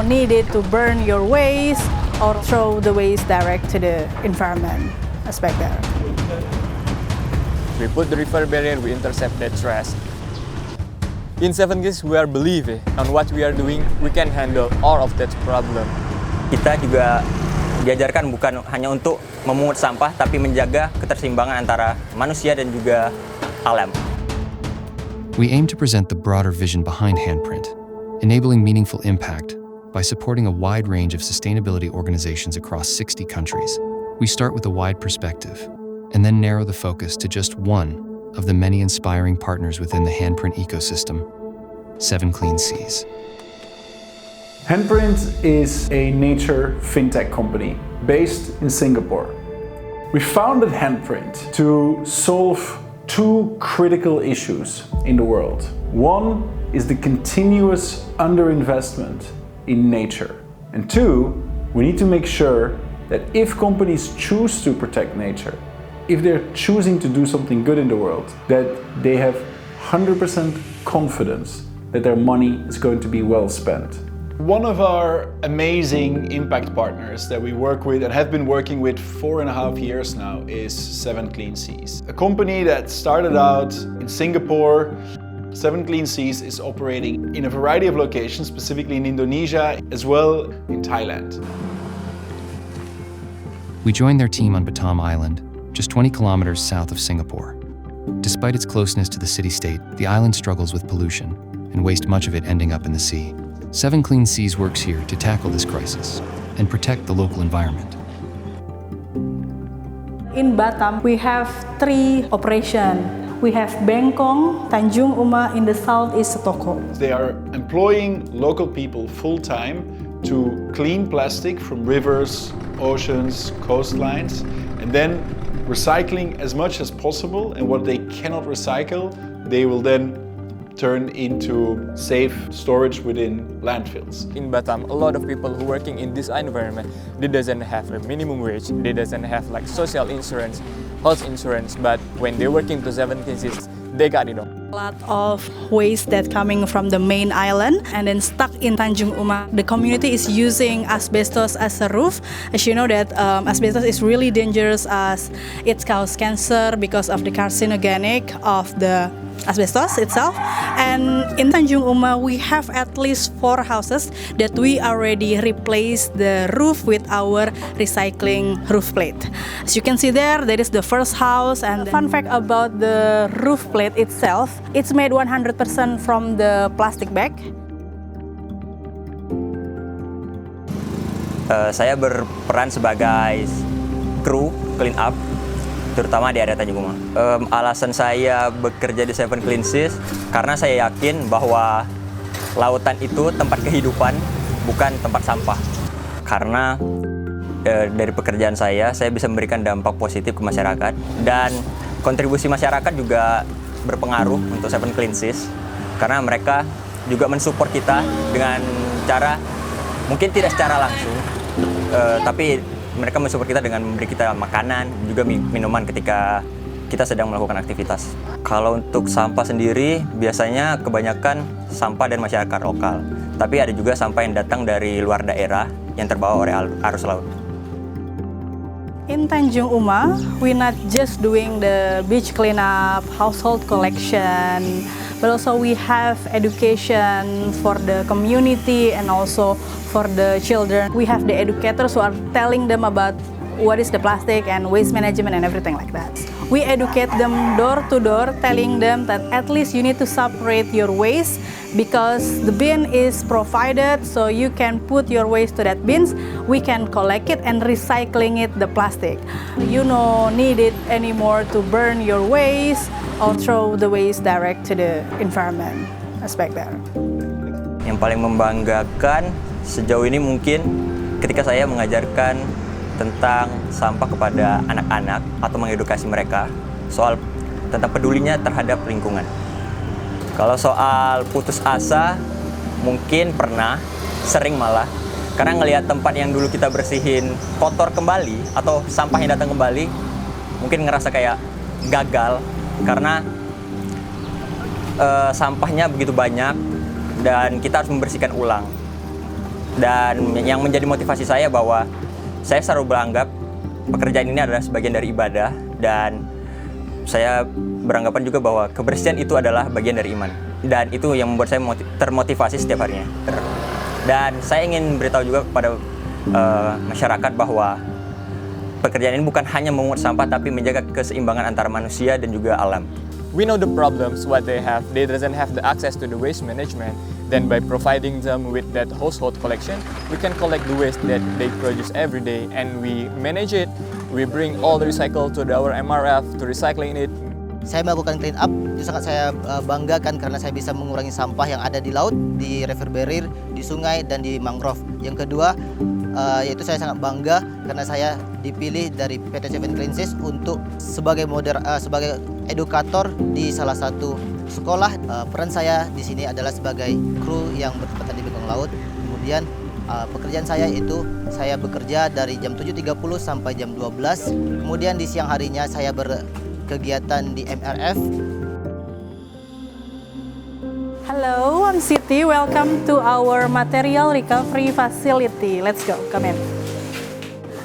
needed to burn your waste or throw the waste direct to the environment aspect there. We put the river barrier, we intercept that trash. In Seven Cleans, we are believing on what we are doing, we can handle all of that problem. Kita juga diajarkan bukan hanya untuk memungut sampah, tapi menjaga keterseimbangan antara manusia dan juga alam. We aim to present the broader vision behind Handprint, enabling meaningful impact by supporting a wide range of sustainability organizations across 60 countries. We start with a wide perspective, and then narrow the focus to just one of the many inspiring partners within the Handprint ecosystem, Seven Clean Seas. Handprint is a nature fintech company based in Singapore. We founded Handprint to solve two critical issues in the world. One is the continuous underinvestment in nature. And two, we need to make sure that if companies choose to protect nature, if they're choosing to do something good in the world, that they have 100% confidence that their money is going to be well spent. One of our amazing impact partners that we work with and have been working with 4.5 years now is Seven Clean Seas. A company that started out in Singapore. Seven Clean Seas is operating in a variety of locations, specifically in Indonesia, as well in Thailand. We joined their team on Batam Island, just 20 kilometers south of Singapore. Despite its closeness to the city-state, the island struggles with pollution and waste, much of it ending up in the sea. Seven Clean Seas works here to tackle this crisis and protect the local environment. In Batam, we have 3 operations. We have Bengkong, Tanjung Uma in the southeast Toko. They are employing local people full-time to clean plastic from rivers, oceans, coastlines, and then recycling as much as possible, and what they cannot recycle, they will then turn into safe storage within landfills. In Batam, a lot of people who working in this environment, they doesn't have a minimum wage, they doesn't have like social insurance, health insurance, but when they working to Seven Clean Seas, they got it all. A lot of waste that coming from the main island and then stuck in Tanjung Uma. The community is using asbestos as a roof. As you know that asbestos is really dangerous as it causes cancer because of the carcinogenic of the asbestos itself. And in Tanjung Uma, we have at least 4 houses that we already replaced the roof with our recycling roof plate. As you can see there is the first house. And fun fact about the roof plate itself, it's made 100% from the plastic bag. Saya berperan sebagai kru clean up, terutama di area Tanjung Uma. Alasan saya bekerja di Seven Clean Seas karena saya yakin bahwa lautan itu tempat kehidupan, bukan tempat sampah. Karena dari pekerjaan saya bisa memberikan dampak positif ke masyarakat, dan kontribusi masyarakat juga berpengaruh untuk Seven Clean Seas karena mereka juga mensupport kita dengan cara mungkin tidak secara langsung, tapi mereka mensupport kita dengan memberi kita makanan, juga minuman ketika kita sedang melakukan aktivitas. Kalau untuk sampah sendiri, biasanya kebanyakan sampah dari masyarakat lokal. Tapi ada juga sampah yang datang dari luar daerah yang terbawa oleh arus laut. In Tanjung Uma, we're not just doing the beach cleanup, household collection, but also we have education for the community and also for the children. We have the educators who are telling them about what is the plastic and waste management and everything like that. We educate them door to door, telling them that at least you need to separate your waste because the bin is provided, so you can put your waste to that bins, we can collect it and recycling it the plastic. You no need it anymore to burn your waste or throw the waste direct to the environment aspect there. Yang paling membanggakan sejauh ini mungkin ketika saya mengajarkan tentang sampah kepada anak-anak atau mengedukasi mereka soal tentang pedulinya terhadap lingkungan. Kalau soal putus asa, mungkin pernah, sering malah, karena ngelihat tempat yang dulu kita bersihin kotor kembali atau sampah yang datang kembali, mungkin ngerasa kayak gagal karena sampahnya begitu banyak dan kita harus membersihkan ulang. Dan yang menjadi motivasi saya bahwa saya selalu beranggap pekerjaan ini adalah sebagian dari ibadah, dan saya beranggapan juga bahwa kebersihan itu adalah bagian dari iman. Dan itu yang membuat saya termotivasi setiap harinya. Dan saya ingin beritahu juga kepada masyarakat bahwa pekerjaan ini bukan hanya memungut sampah, tapi menjaga keseimbangan antara manusia dan juga alam. We know the problems what they have. They doesn't have the access to the waste management. Then by providing them with that household collection, we can collect the waste that they produce every day and we manage it. We bring all the recycle to our MRF to recycling it. Saya melakukan clean up, itu sangat saya banggakan karena saya bisa mengurangi sampah yang ada di laut, di river barrier, di sungai, dan di mangrove. Yang kedua, yaitu saya sangat bangga karena saya dipilih dari PT Seven Cleanses untuk sebagai sebagai edukator di salah satu sekolah. Peran saya di sini adalah sebagai kru yang bertempatan di bawah laut. Kemudian pekerjaan saya itu saya bekerja dari jam 7.30 sampai jam 12. Kemudian di siang harinya saya berkegiatan di MRF. Hello, I'm Siti. Welcome to our material recovery facility. Let's go, come in.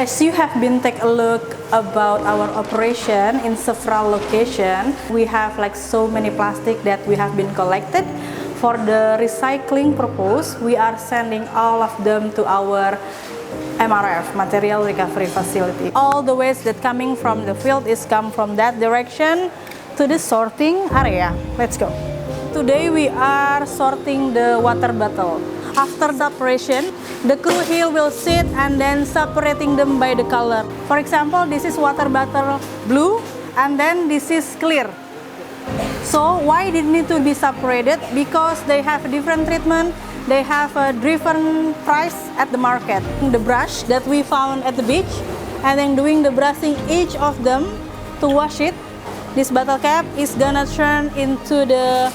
As you have been take a look about our operation in several locations, we have like so many plastic that we have been collected. For the recycling purpose, we are sending all of them to our MRF, Material Recovery Facility. All the waste that coming from the field is come from that direction to the sorting area. Let's go. Today we are sorting the water bottle. After the operation, the crew here will sit and then separating them by the color. For example, this is water bottle blue and then this is clear. So why did it need to be separated? Because they have a different treatment, they have a different price at the market. The brush that we found at the beach and then doing the brushing each of them to wash it. This bottle cap is gonna turn into the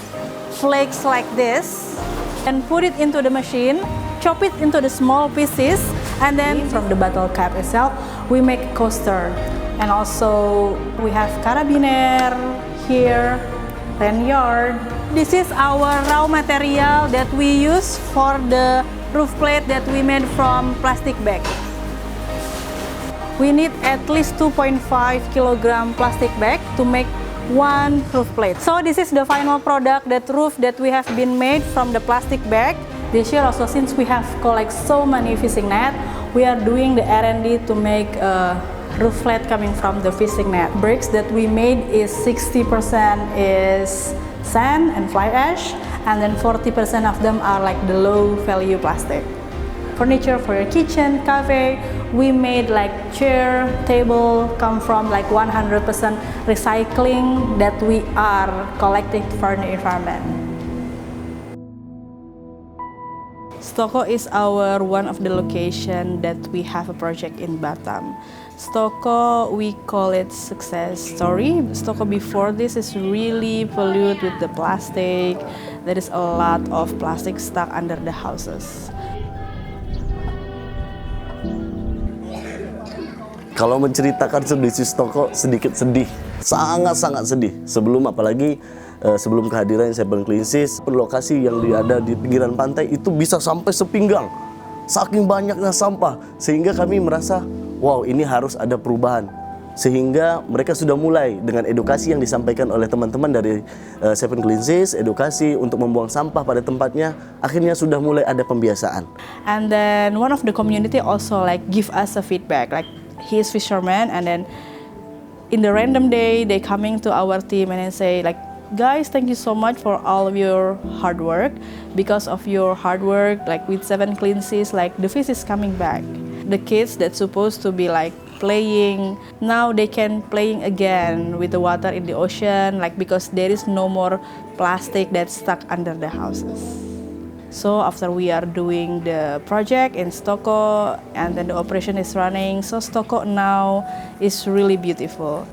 flakes like this and put it into the machine, chop it into the small pieces, and then from the bottle cap itself we make coaster. And also we have carabiner here, lanyard. This is our raw material that we use for the roof plate that we made from plastic bag. We need at least 2.5 kilogram plastic bag to make one roof plate. So this is the final product, that roof that we have been made from the plastic bag. This year also, since we have collect so many fishing net, we are doing the R&D to make a roof plate coming from the fishing net. Bricks that we made is 60% is sand and fly ash, and then 40% of them are like the low value plastic. Furniture for your kitchen, cafe, we made like chair, table, come from like 100% recycling that we are collecting for the environment. Stoko is our one of the location that we have a project in Batam. Stoko, we call it success story. Stoko before this is really polluted with the plastic. There is a lot of plastic stuck under the houses. Kalau menceritakan kondisi Stoko sedikit sedih, sangat-sangat sedih. Sebelum kehadiran Seven Cleanses, lokasi yang ada di pinggiran pantai itu bisa sampai sepinggang. Saking banyaknya sampah, sehingga kami merasa, wow, ini harus ada perubahan. Sehingga mereka sudah mulai dengan edukasi yang disampaikan oleh teman-teman dari Seven Cleanses, edukasi untuk membuang sampah pada tempatnya, akhirnya sudah mulai ada pembiasaan. And then one of the community also like give us a feedback, like he is fisherman, and then in the random day they coming to our team and then say like, guys, thank you so much for all of your hard work. Because of your hard work, like with Seven Cleanses, like the fish is coming back. The kids that supposed to be like playing, now they can playing again with the water in the ocean, like because there is no more plastic that's stuck under the houses. So after we are doing the project in Stoko and then the operation is running, so Stoko now is really beautiful.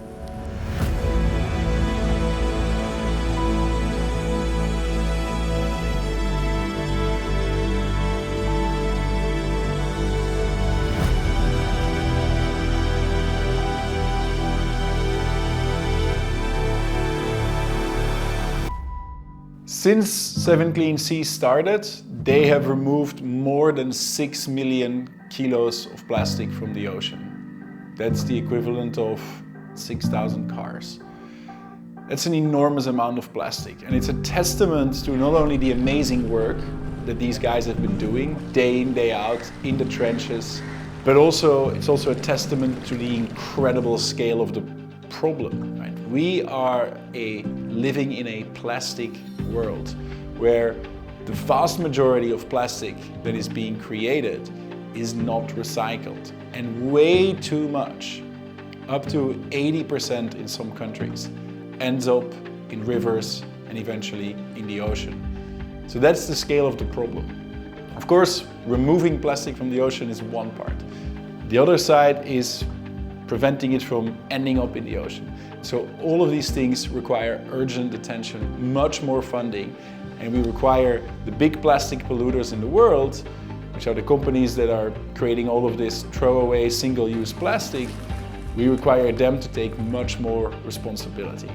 Since 7 Clean Seas started, they have removed more than 6 million kilos of plastic from the ocean. That's the equivalent of 6,000 cars. That's an enormous amount of plastic, and it's a testament to not only the amazing work that these guys have been doing day in, day out in the trenches, but it's also a testament to the incredible scale of the problem. Right? We are living in a plastic world where the vast majority of plastic that is being created is not recycled, and way too much, up to 80% in some countries, ends up in rivers and eventually in the ocean. So that's the scale of the problem. Of course, removing plastic from the ocean is one part. The other side is preventing it from ending up in the ocean. So all of these things require urgent attention, much more funding, and we require the big plastic polluters in the world, which are the companies that are creating all of this throwaway single-use plastic, we require them to take much more responsibility.